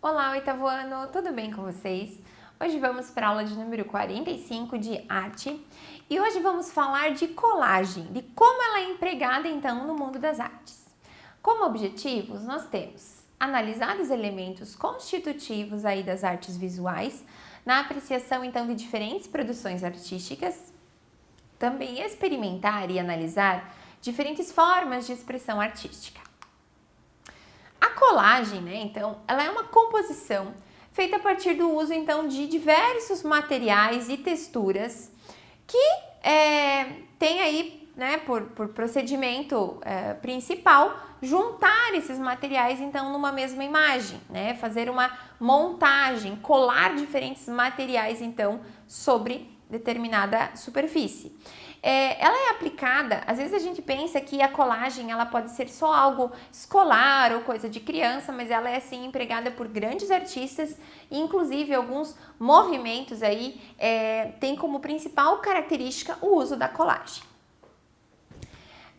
Olá, oitavo ano, tudo bem com vocês? Hoje vamos para a aula de número 45 de arte e hoje vamos falar de colagem, de como ela é empregada então no mundo das artes. Como objetivos, nós temos analisar os elementos constitutivos aí das artes visuais, na apreciação então de diferentes produções artísticas, também experimentar e analisar diferentes formas de expressão artística. A colagem, né, então, ela é uma composição feita a partir do uso, então, de diversos materiais e texturas que tem aí, né, por procedimento principal, juntar esses materiais, então, numa mesma imagem, né, fazer uma montagem, colar diferentes materiais, então, sobre determinada superfície. Ela é aplicada, às vezes a gente pensa que a colagem ela pode ser só algo escolar ou coisa de criança, mas ela é sim empregada por grandes artistas e inclusive alguns movimentos aí tem como principal característica o uso da colagem.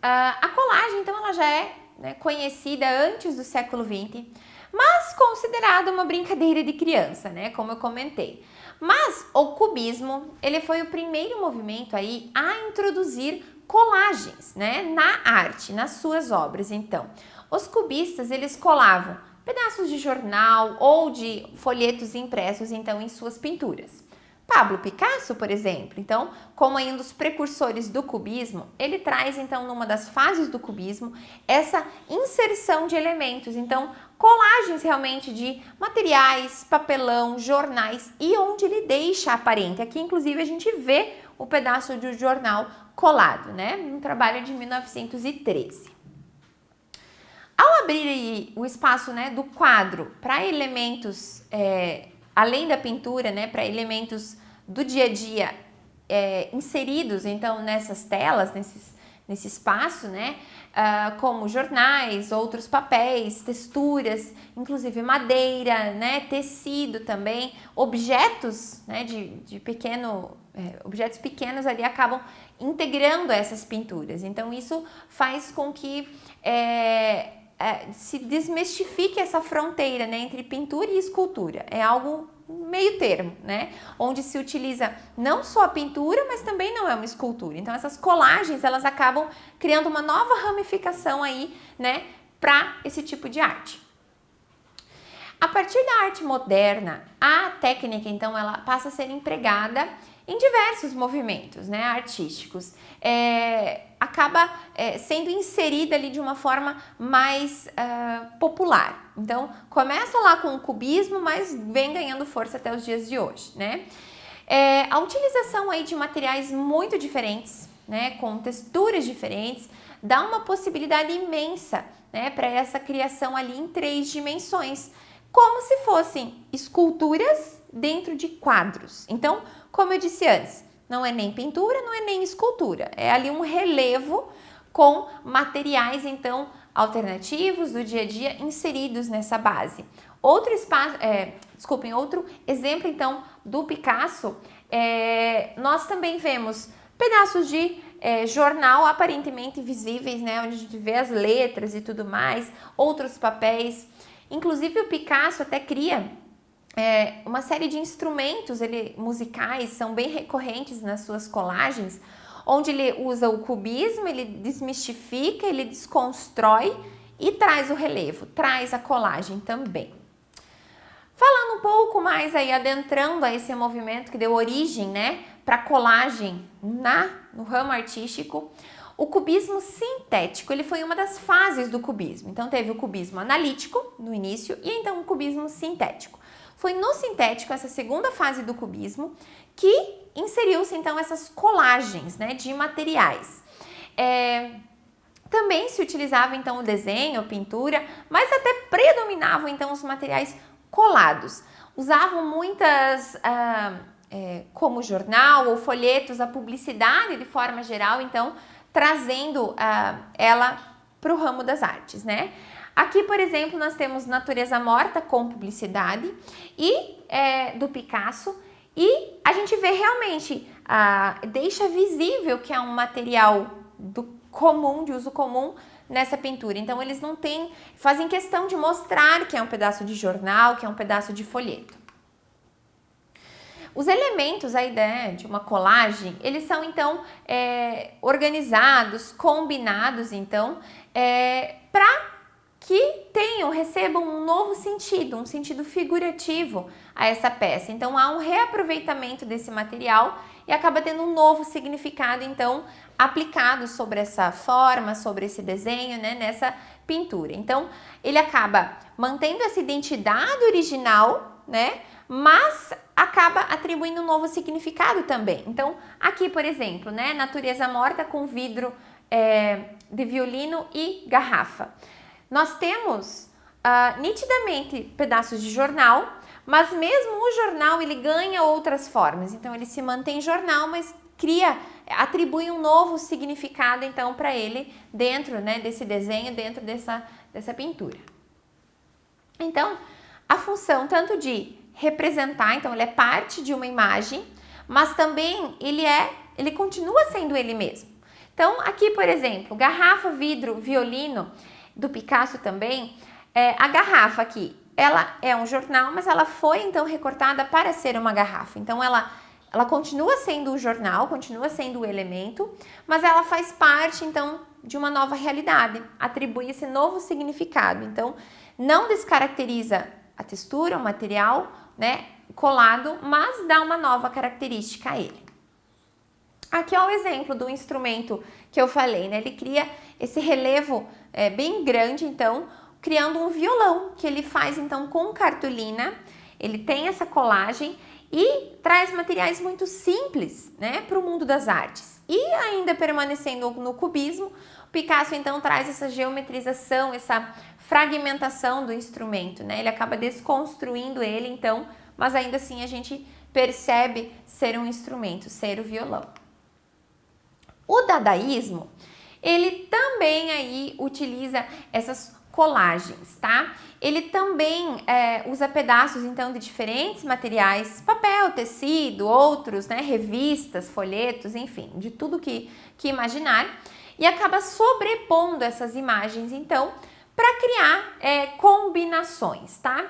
A colagem então ela já é conhecida antes do século XX, mas considerada uma brincadeira de criança, né, como eu comentei. Mas o cubismo, ele foi o primeiro movimento aí a introduzir colagens, né, na arte, nas suas obras. Então, os cubistas, eles colavam pedaços de jornal ou de folhetos impressos, então, em suas pinturas. Pablo Picasso, por exemplo, então, como um dos precursores do cubismo, ele traz, então, numa das fases do cubismo, essa inserção de elementos, então, colagens realmente de materiais, papelão, jornais e onde ele deixa aparente. Aqui, inclusive, a gente vê o pedaço de jornal colado, né, num trabalho de 1913. Ao abrir o espaço, né, do quadro para elementos além da pintura, né, para elementos do dia a dia inseridos, então, nessas telas, nesse espaço, né, como jornais, outros papéis, texturas, inclusive madeira, né, tecido também, objetos, né, objetos pequenos ali acabam integrando essas pinturas. Então, isso faz com que se desmistifique essa fronteira, né, entre pintura e escultura. É algo meio termo, né, onde se utiliza não só a pintura, mas também não é uma escultura. Então essas colagens, elas acabam criando uma nova ramificação aí, né, para esse tipo de arte. A partir da arte moderna, a técnica, então, ela passa a ser empregada em diversos movimentos, né, artísticos. Acaba sendo inserida ali de uma forma mais popular. Então, começa lá com o cubismo, mas vem ganhando força até os dias de hoje, né? A utilização aí de materiais muito diferentes, né, com texturas diferentes, dá uma possibilidade imensa, né, para essa criação ali em 3 dimensões, como se fossem esculturas dentro de quadros. Então, como eu disse antes, não é nem pintura, não é nem escultura, é ali um relevo com materiais, então, alternativos do dia a dia inseridos nessa base. Outro exemplo, então, do Picasso, nós também vemos pedaços de jornal aparentemente visíveis, né, onde a gente vê as letras e tudo mais, outros papéis. Inclusive, o Picasso até cria uma série de instrumentos musicais, são bem recorrentes nas suas colagens, onde ele usa o cubismo, ele desmistifica, ele desconstrói e traz o relevo, traz a colagem também. Falando um pouco mais aí, adentrando a esse movimento que deu origem, né, para a colagem no ramo artístico, o cubismo sintético, ele foi uma das fases do cubismo. Então, teve o cubismo analítico no início e então o cubismo sintético. Foi no sintético, essa segunda fase do cubismo, que inseriu-se então essas colagens, né, de materiais. Também se utilizava então o desenho, a pintura, mas até predominavam então os materiais colados. Usavam muitas, como jornal ou folhetos, a publicidade de forma geral, então trazendo ela para o ramo das artes, né? Aqui, por exemplo, nós temos Natureza Morta com publicidade e do Picasso, e a gente vê realmente, deixa visível que é um material comum, de uso comum nessa pintura. Então eles não fazem questão de mostrar que é um pedaço de jornal, que é um pedaço de folheto. Os elementos aí, né, de uma colagem, eles são então organizados, combinados então, para que recebam um novo sentido, um sentido figurativo a essa peça. Então há um reaproveitamento desse material e acaba tendo um novo significado então aplicado sobre essa forma, sobre esse desenho, né, nessa pintura. Então ele acaba mantendo essa identidade original, né, mas acaba atribuindo um novo significado também. Então aqui, por exemplo, né, natureza morta com vidro de violino e garrafa. Nós temos nitidamente pedaços de jornal, mas mesmo o jornal ele ganha outras formas. Então ele se mantém jornal, mas atribui um novo significado então para ele dentro, né, desse desenho, dentro dessa pintura. Então a função tanto de representar, então ele é parte de uma imagem, mas também ele continua sendo ele mesmo. Então aqui, por exemplo, garrafa, vidro, violino, do Picasso também, a garrafa aqui, ela é um jornal, mas ela foi então recortada para ser uma garrafa. Então ela continua sendo o jornal, continua sendo o elemento, mas ela faz parte então de uma nova realidade, atribui esse novo significado. Então não descaracteriza a textura, o material, né, colado, mas dá uma nova característica a ele. Aqui é o exemplo do instrumento que eu falei, né? Ele cria esse relevo bem grande, então, criando um violão, que ele faz, então, com cartolina. Ele tem essa colagem e traz materiais muito simples, né, para o mundo das artes. E ainda permanecendo no cubismo, o Picasso, então, traz essa geometrização, essa fragmentação do instrumento, né? Ele acaba desconstruindo ele, então, mas ainda assim a gente percebe ser um instrumento, ser o violão. O dadaísmo, ele também aí utiliza essas colagens, tá? Ele também usa pedaços, então, de diferentes materiais, papel, tecido, outros, né, revistas, folhetos, enfim, de tudo que imaginar, e acaba sobrepondo essas imagens, então, para criar combinações, tá?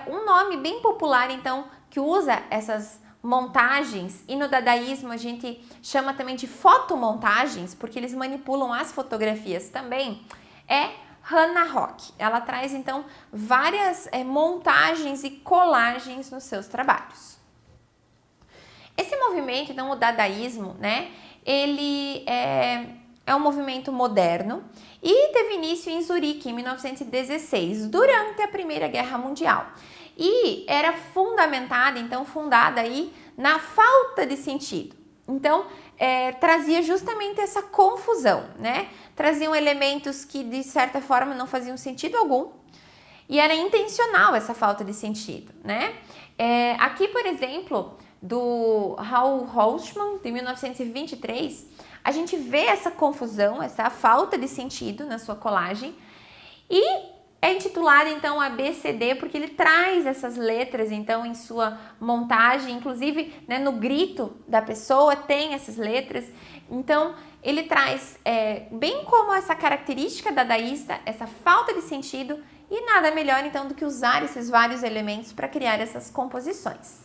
Um nome bem popular, então, que usa essas montagens, e no dadaísmo a gente chama também de fotomontagens, porque eles manipulam as fotografias também, é Hannah Rock. Ela traz então várias montagens e colagens nos seus trabalhos. Esse movimento, então o dadaísmo, né, ele é um movimento moderno e teve início em Zurique em 1916, durante a Primeira Guerra Mundial. E era fundada aí na falta de sentido. Então, trazia justamente essa confusão, né? Traziam elementos que, de certa forma, não faziam sentido algum. E era intencional essa falta de sentido, né? Aqui, por exemplo, do Raoul Holzmann, de 1923, a gente vê essa confusão, essa falta de sentido na sua colagem. E é intitulado, então, ABCD, porque ele traz essas letras, então, em sua montagem, inclusive, né, no grito da pessoa tem essas letras. Então, ele traz, bem como essa característica dadaísta, essa falta de sentido, e nada melhor, então, do que usar esses vários elementos para criar essas composições.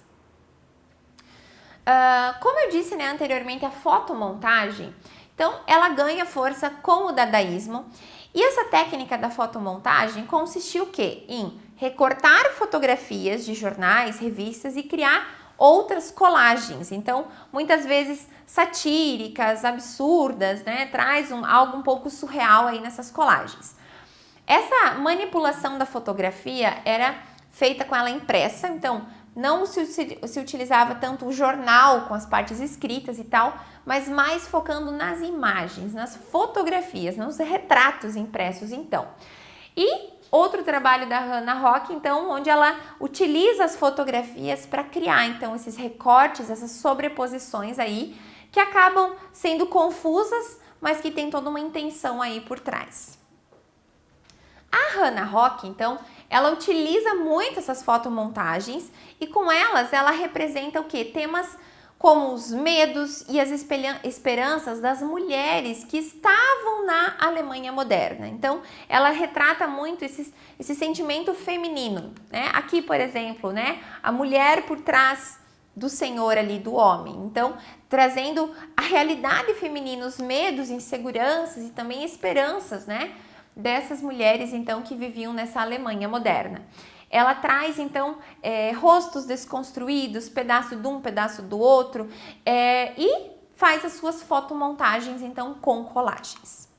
Como eu disse, né, anteriormente, a fotomontagem, então, ela ganha força com o dadaísmo. E essa técnica da fotomontagem consistiu o quê? Em recortar fotografias de jornais, revistas e criar outras colagens. Então, muitas vezes satíricas, absurdas, né? Traz algo um pouco surreal aí nessas colagens. Essa manipulação da fotografia era feita com ela impressa, então não se utilizava tanto o jornal com as partes escritas e tal, mas mais focando nas imagens, nas fotografias, nos retratos impressos, então. E outro trabalho da Hannah Rock, então, onde ela utiliza as fotografias para criar, então, esses recortes, essas sobreposições aí, que acabam sendo confusas, mas que tem toda uma intenção aí por trás. A Hannah Rock, então, ela utiliza muito essas fotomontagens e com elas ela representa o quê? Temas como os medos e as esperanças das mulheres que estavam na Alemanha moderna. Então, ela retrata muito esse sentimento feminino, né? Aqui, por exemplo, né, a mulher por trás do senhor ali, do homem. Então, trazendo a realidade feminina, os medos, inseguranças e também esperanças, né, dessas mulheres, então, que viviam nessa Alemanha moderna. Ela traz, então, rostos desconstruídos, pedaço de um, pedaço do outro, e faz as suas fotomontagens, então, com colagens.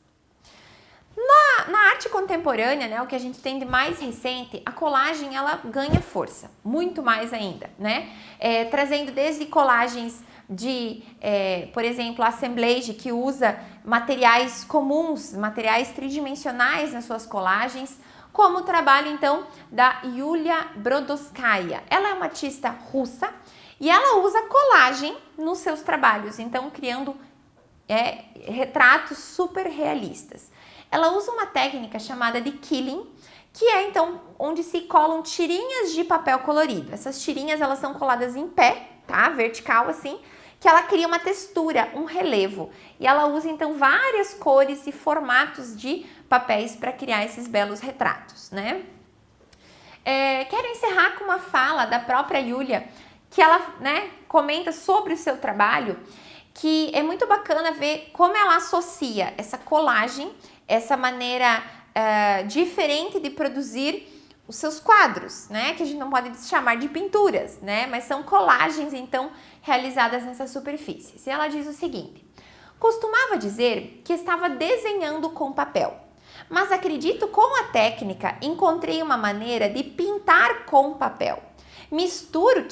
Na arte contemporânea, né, o que a gente tem de mais recente, a colagem, ela ganha força, muito mais ainda, né? Trazendo desde colagens de, por exemplo, assemblage, que usa materiais comuns, materiais tridimensionais nas suas colagens, como o trabalho, então, da Yulia Brodowskaia. Ela é uma artista russa e ela usa colagem nos seus trabalhos, então, criando retratos super realistas. Ela usa uma técnica chamada de quilling, que é, então, onde se colam tirinhas de papel colorido. Essas tirinhas, elas são coladas em pé, tá? Vertical, assim, que ela cria uma textura, um relevo. E ela usa, então, várias cores e formatos de papéis para criar esses belos retratos, né? Quero encerrar com uma fala da própria Yulia, que ela, né, comenta sobre o seu trabalho, que é muito bacana ver como ela associa essa colagem, essa maneira diferente de produzir os seus quadros, né? Que a gente não pode chamar de pinturas, né? Mas são colagens, então, realizadas nessas superfícies. E ela diz o seguinte: costumava dizer que estava desenhando com papel, mas acredito com a técnica encontrei uma maneira de pintar com papel. Misturo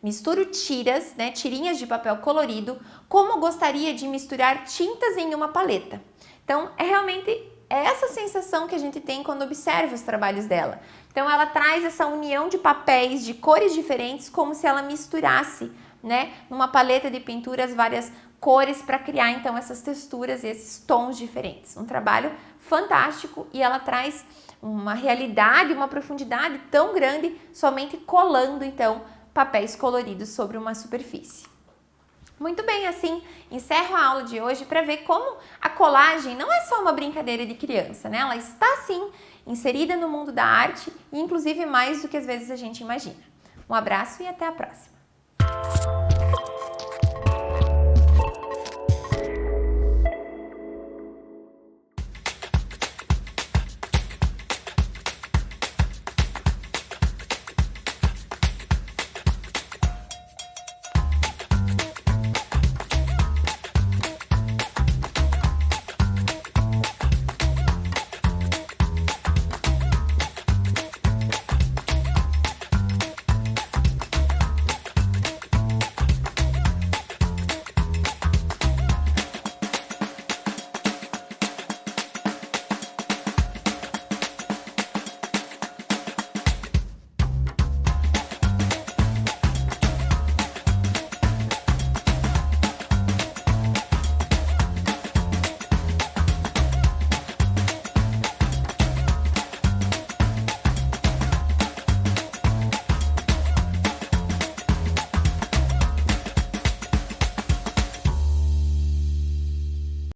misturo tiras, né, tirinhas de papel colorido, como gostaria de misturar tintas em uma paleta. Então, é realmente essa sensação que a gente tem quando observa os trabalhos dela. Então, ela traz essa união de papéis, de cores diferentes, como se ela misturasse, né, numa paleta de pinturas, várias cores para criar, então, essas texturas e esses tons diferentes. Um trabalho fantástico e ela traz uma realidade, uma profundidade tão grande somente colando, então, papéis coloridos sobre uma superfície. Muito bem, assim, encerro a aula de hoje para ver como a colagem não é só uma brincadeira de criança, né? Ela está, sim, inserida no mundo da arte e, inclusive, mais do que às vezes a gente imagina. Um abraço e até a próxima!